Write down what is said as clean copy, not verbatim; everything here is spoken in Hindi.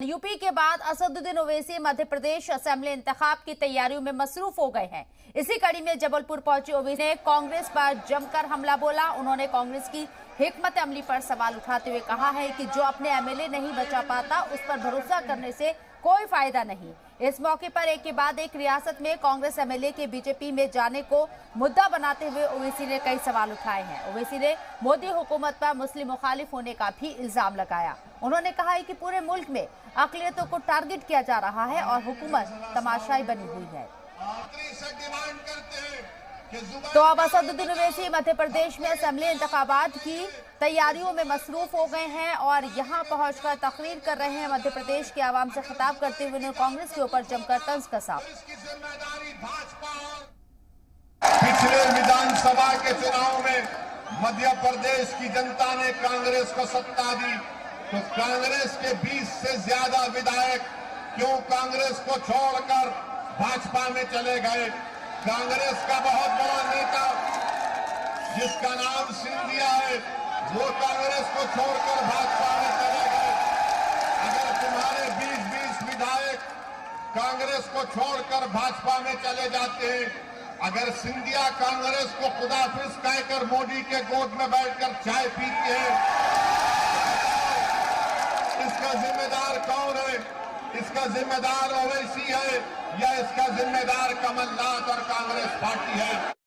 यूपी के बाद असदुद्दीन ओवैसी मध्य प्रदेश असेंबली इंतखाब की तैयारियों में मसरूफ हो गए हैं। इसी कड़ी में जबलपुर पहुंचे ओवैसी ने कांग्रेस पर जमकर हमला बोला। उन्होंने कांग्रेस की हिकमत अमली पर सवाल उठाते हुए कहा है कि जो अपने एमएलए नहीं बचा पाता उस पर भरोसा करने से कोई फायदा नहीं। इस मौके पर एक के बाद एक रियासत में कांग्रेस एमएलए के बीजेपी में जाने को मुद्दा बनाते हुए ओवैसी ने कई सवाल उठाए हैं। ओवैसी ने मोदी हुकूमत पर मुस्लिम मुखालिफ होने का भी इल्जाम लगाया। उन्होंने कहा है कि पूरे मुल्क में अक़लियतों को टारगेट किया जा रहा है और हुकूमत तमाशाई बनी हुई है। तो अब असदुद्दीन ओवैसी मध्य प्रदेश में असेंबली इंतखाबात की तैयारियों में मसरूफ हो गए हैं और यहां पहुंचकर तकरीर कर रहे हैं। मध्य प्रदेश के आवाम से खिताब करते हुए उन्होंने कांग्रेस के ऊपर जमकर तंज कसा। पिछले विधानसभा के चुनाव में मध्य प्रदेश की जनता ने कांग्रेस को सत्ता दी, तो कांग्रेस के 20 से ज्यादा विधायक क्यों कांग्रेस को छोड़कर भाजपा में चले गए। कांग्रेस का बहुत बड़ा नेता जिसका नाम सिंधिया है, वो कांग्रेस को छोड़कर भाजपा में चले गए। अगर तुम्हारे 20-20 विधायक कांग्रेस को छोड़कर भाजपा में चले जाते हैं, अगर सिंधिया कांग्रेस को खुदाफिज कहकर मोदी के गोद में बैठकर चाय पीते हैं, इसका जिम्मेदार कौन है? इसका जिम्मेदार ओवैसी है या इसका जिम्मेदार कमलनाथ और कांग्रेस पार्टी है?